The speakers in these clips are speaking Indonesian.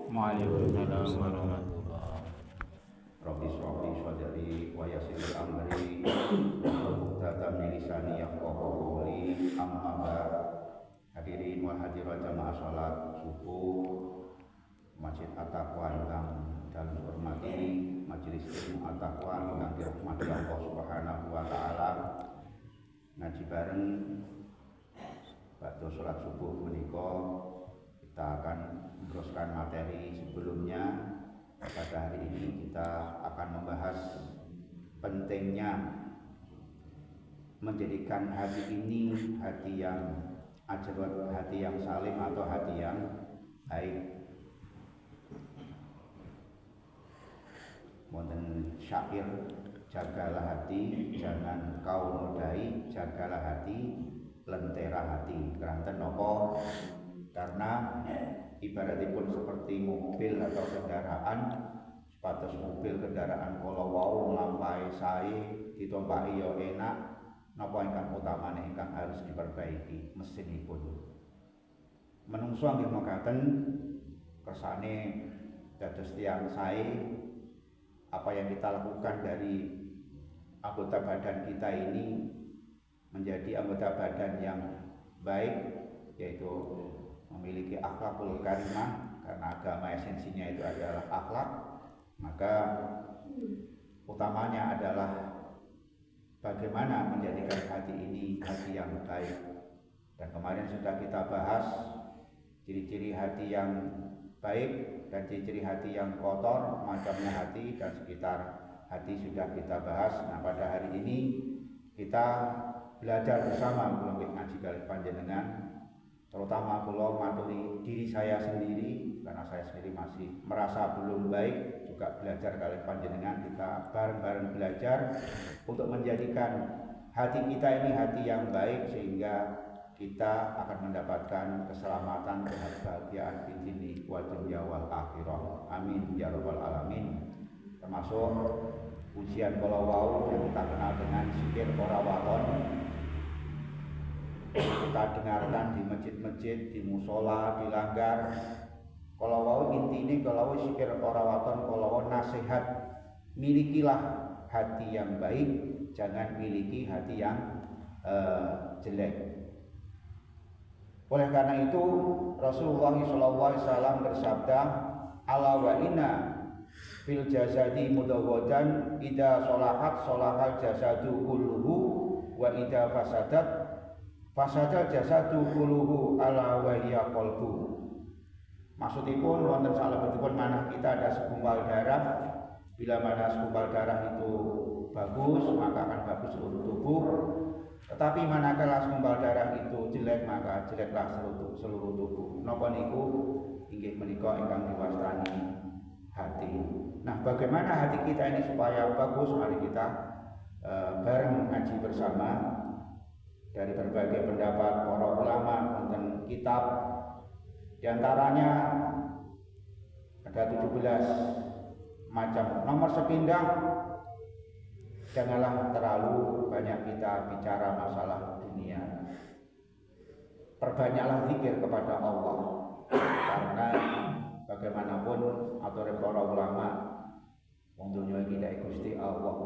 Waalaikumsalam warahmatullahi. Rabbi shrahli sadri wa yassir li amri wahlul min lisani yafqahu qawli. Amma ba'd. Hadirin wal hadirat jamaah salat subuh Masjid At-Taqwa ingkang dalem hormati, majelis ilmu At-Taqwa ingkang dirahmati Allah Subhanahu wa taala. Ngaji bareng pada salat subuh menika kita akan meneruskan materi sebelumnya. Pada hari ini kita akan membahas pentingnya menjadikan hati ini hati yang ajrot, hati yang salim atau hati yang baik. Wonten syair, jagalah hati jangan kau nodai, jagalah hati lentera hati. Keranten napa? Karena ibaratipun seperti mobil atau kendaraan, sepatus mobil kendaraan kala wau nglampahi sae ditumpaki ya enak, napa ingkang utamane ingkang harus diperbaiki mesinipun. Menungso nggih mekaten kersane dados tiyang sae, apa yang kita lakukan dari anggota badan kita ini menjadi anggota badan yang baik, yaitu memiliki akhlakul karimah, karena agama esensinya itu adalah akhlak. Maka utamanya adalah bagaimana menjadikan hati ini hati yang baik. Dan kemarin sudah kita bahas ciri-ciri hati yang baik dan ciri-ciri hati yang kotor, macamnya hati dan sekitar hati sudah kita bahas. Nah, pada hari ini kita belajar bersama kula ngaji kali panjenengan, terutama kula maturi diri saya sendiri, karena saya sendiri masih merasa belum baik, juga belajar kali panjenengan. Kita bareng-bareng belajar untuk menjadikan hati kita ini hati yang baik, sehingga kita akan mendapatkan keselamatan dan kebahagiaan di sini wa dunya wal akhirah. Amin ya rabbal alamin. Termasuk ujian kala wau yang kita kenal dengan zikir ora waton, kita dengarkan di masjid-masjid, di musola, di langgar. Kala wau intine kala wau zikir ora waton, kala wau nasihat, milikilah hati yang baik, jangan miliki hati yang jelek. Oleh karena itu Rasulullah SAW bersabda, ala wa inna fil jasadi mudawwadan idza sholahat sholahal jasadu kulluhu wa idza fasadal jasadu kulluhu ala wa hiya qalbu. Maksudipun wonten salebetipun manah kita ada segumpal darah. Bila mana segumpal darah itu bagus, maka akan bagus seluruh tubuh. Tetapi manakala segumpal darah itu jelek, maka jeleklah seluruh tubuh. Napa niku inggih menika ingkang diwastani hati. Nah, bagaimana hati kita ini supaya bagus? Mari kita bareng ngaji bersama dari berbagai pendapat para ulama tentang kitab. Di antaranya ada 17 macam. Nomor sepindang, janganlah terlalu banyak kita bicara masalah dunia. Perbanyaklah zikir kepada Allah, karena bagaimanapun atur para ulama, wong dunya iki nek Gusti Allah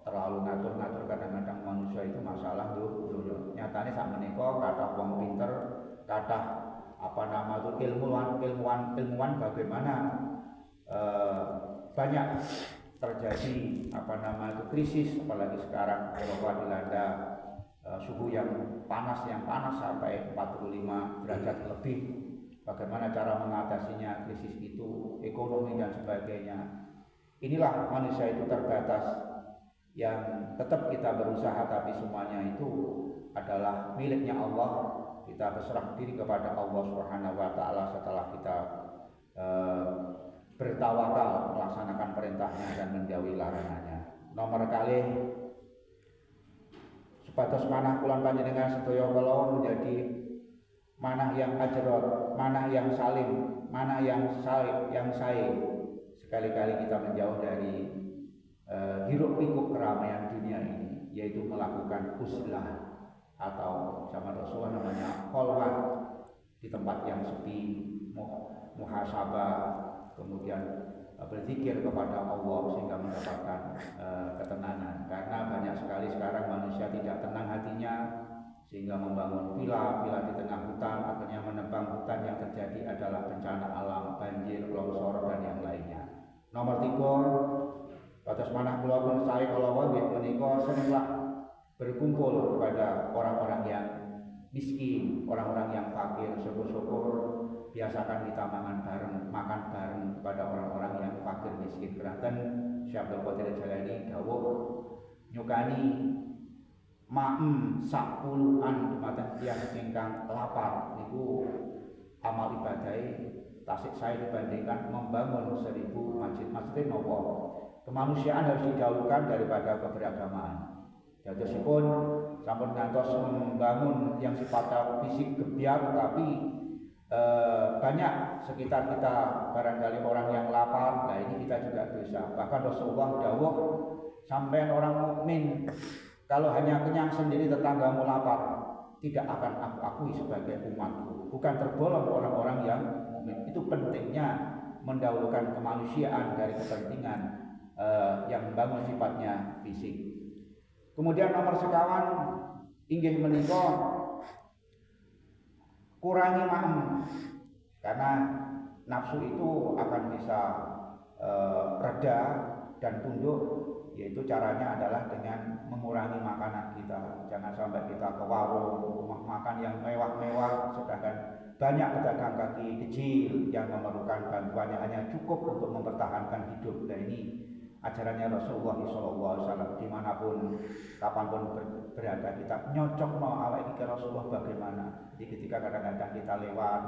terlalu ngatur-ngatur, kadang-kadang manusia itu masalah dunya. Nyatane sak menika kathah wong pinter, kathah ilmuwan bagaimana banyak terjadi krisis, apalagi sekarang Eropa dilanda suhu yang panas sampai 45 derajat lebih. Bagaimana cara mengatasinya krisis itu, ekonomi dan sebagainya. Inilah manusia itu terbatas, yang tetap kita berusaha, tapi semuanya itu adalah miliknya Allah. Kita berserah diri kepada Allah Subhanahu wa taala setelah kita bertawakal melaksanakan perintahnya dan menjauhi larangannya. Nomor kali sebatas manah kula panjenengan sedaya kala menjadi manah yang ajrot, manah yang salim, manah yang sae. Sekali-kali kita menjauh dari hiruk pikuk keramaian dunia ini, yaitu melakukan uzlah atau zaman Rasulullah namanya kholwat, di tempat yang sepi, muhasabah, kemudian berzikir kepada Allah sehingga mendapatkan ketenangan. Karena banyak sekali sekarang manusia tidak tenang hatinya sehingga membangun villa-villa di tengah hutan, akhirnya menebang hutan, yang terjadi adalah bencana alam, banjir, longsor dan yang lainnya. Nomor 3, batas manah kula pun saya kalau menika senenglah berkumpul kepada orang-orang yang miskin, orang-orang yang fakir. Syukur-syukur biasakan kita makan bareng kepada orang-orang yang fakir miskin. Keranten Syekh Abdul Qadir Jalani dawuh nyukani maem 10-an dumateng tiyang ingkang lapar niku amal ibadahe tasik saya dibandingkan membangun 1000 masjid. Maksudnya nopo? Kemanusiaan harus didahulukan daripada keberagamaan. Jadosipun sampun ngantos membangun yang sifatnya fisik gebyar, tapi banyak sekitar kita barangkali orang yang lapar. Nah ini kita juga bisa. Bahkan Rasulullah dawuh, sampai orang mukmin kalau hanya kenyang sendiri tetanggamu lapar, tidak akan aku akui sebagai umatku. Bukan tergolong orang-orang yang mukmin. Itu pentingnya mendahulukan kemanusiaan dari kepentingan yang membangun sifatnya fisik. Kemudian nomor sekawan inggih menika kurangi maem, karena nafsu itu akan bisa reda dan tunduk, yaitu caranya adalah dengan mengurangi makanan kita. Jangan sampai kita ke warung, rumah makan yang mewah-mewah, sedangkan banyak pedagang kaki kecil yang memerlukan bantuan yang hanya cukup untuk mempertahankan hidup. Dan ini ajarannya Rasulullah SAW. Dimanapun, kapanpun berada, kita nyocok mau awal ini ke Rasulullah bagaimana. Jadi ketika kadang-kadang kita lewat,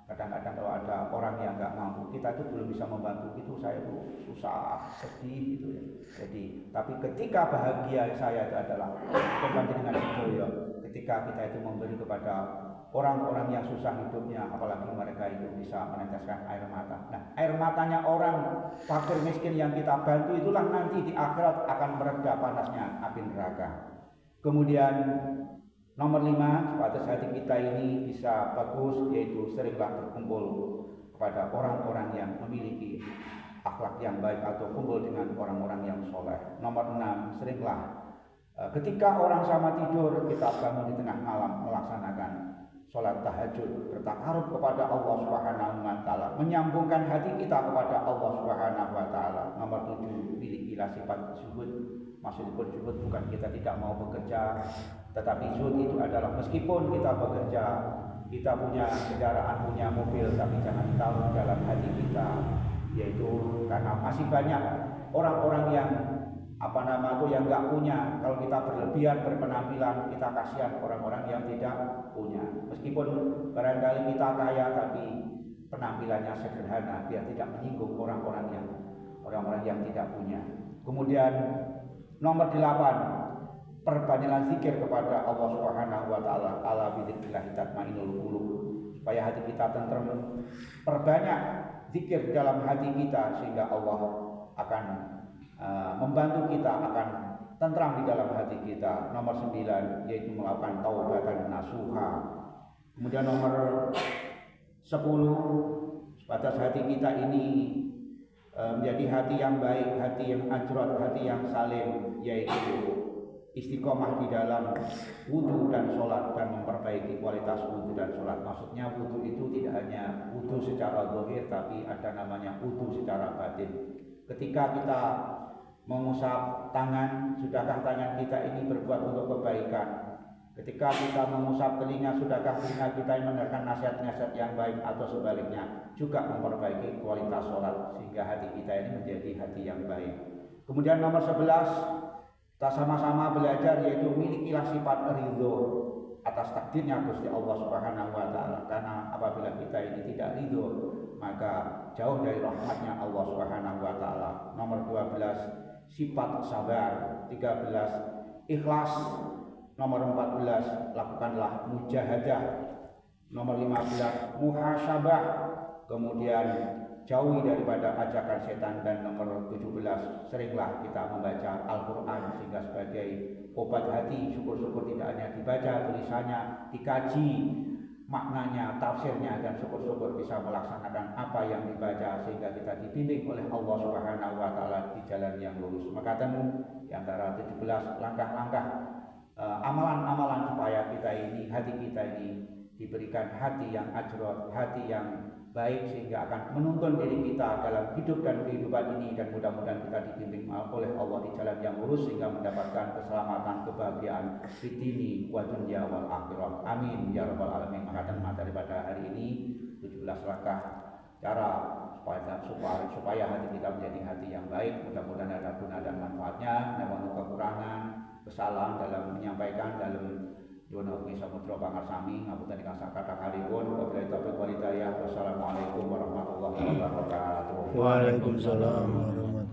kadang-kadang kalau ada orang yang nggak mampu, kita itu belum bisa membantu, itu saya tuh susah, sedih gitu ya. Jadi, tapi ketika bahagia saya itu adalah kepentingan sedoyo, ketika kita itu memberi kepada orang-orang yang susah hidupnya, apalagi mereka itu bisa meneteskan air mata. Nah, air matanya orang fakir miskin yang kita bantu itulah nanti di akhirat akan mereda panasnya api neraka. Kemudian nomor 5, supaya hati kita ini bisa bagus, yaitu seringlah berkumpul kepada orang-orang yang memiliki akhlak yang baik atau kumpul dengan orang-orang yang soleh. Nomor 6, seringlah ketika orang sama tidur, kita bangun di tengah malam melaksanakan sholat tahajud, bertakarub kepada Allah Subhanahu wa Ta'ala, menyambungkan hati kita kepada Allah Subhanahu wa Ta'ala. Nomor 7, milikilah sifat zuhud. Maksudnya zuhud bukan kita tidak mau bekerja, tetapi zuhud itu adalah meskipun kita bekerja, kita punya kendaraan, punya mobil, tapi jangan taruh dalam hati kita, yaitu karena masih banyak orang-orang yang yang nggak punya. Kalau kita berlebihan berpenampilan, kita kasihan orang-orang yang tidak punya. Meskipun barangkali kita kaya, tapi penampilannya sederhana, biar tidak menyinggung orang-orang yang tidak punya. Kemudian nomor 8, perbanyaklah zikir kepada Allah Subhanahu wa Ta'ala. Ala bidzikrillah tatmainnul qulub. Supaya hati kita tentrem, perbanyak zikir dalam hati kita sehingga Allah akan membantu kita, akan tentram di dalam hati kita. Nomor 9, yaitu melakukan taubatan nasuha. Kemudian nomor 10, batas hati kita ini menjadi hati yang baik, hati yang ajrot, hati yang salim, yaitu istiqomah di dalam wudu dan sholat, dan memperbaiki kualitas wudu dan sholat. Maksudnya wudu itu tidak hanya wudu secara zahir, tapi ada namanya wudu secara batin. Ketika kita mengusap tangan, sudahkah tangan kita ini berbuat untuk kebaikan? Ketika kita mengusap telinga, sudahkah telinga kita mendengarkan nasihat-nasihat yang baik, atau sebaliknya? Juga memperbaiki kualitas sholat sehingga hati kita ini menjadi hati yang baik. Kemudian nomor 11, kita sama-sama belajar, yaitu milikilah sifat ridho atas takdirnya Gusti Allah Subhanahu wa Ta'ala. Karena apabila kita ini tidak ridho, maka jauh dari rahmatnya Allah Subhanahu wa Ta'ala. Nomor 12, sifat sabar. 13, ikhlas. Nomor 14, lakukanlah mujahadah. Nomor 15, muhasabah. Kemudian jauhi daripada ajakan setan. Dan nomor 17, seringlah kita membaca Al-Quran sehingga sebagai obat hati. Syukur-syukur tidak hanya dibaca tulisannya, dikaji, maknanya, tafsirnya, dan syukur-syukur bisa melaksanakan apa yang dibaca sehingga kita dibimbing oleh Allah Subhanahu wa taala di jalan yang lurus. Maka temu di antara 17 langkah-langkah amalan-amalan supaya kita ini, hati kita ini diberikan hati yang ajrot, hati yang baik sehingga akan menuntun diri kita dalam hidup dan kehidupan ini, dan mudah-mudahan kita dibimbing oleh Allah di jalan yang lurus sehingga mendapatkan keselamatan, kebahagiaan di dini wa dunya wal akhirah. Amin ya rabbal alamin. Maka daripada hari ini 17 langkah cara supaya hati kita menjadi hati yang baik. Mudah-mudahan ada guna dan manfaatnya. Namun kekurangan, kesalahan dalam menyampaikan dalam Yono Ugi Samudra Pangarsami ngapunten ingkang sakata kalipun. Wabillahi taufiq wal hidayah. Wassalamualaikum warahmatullahi wabarakatuh. Waalaikumsalam warahmatullahi wabarakatuh.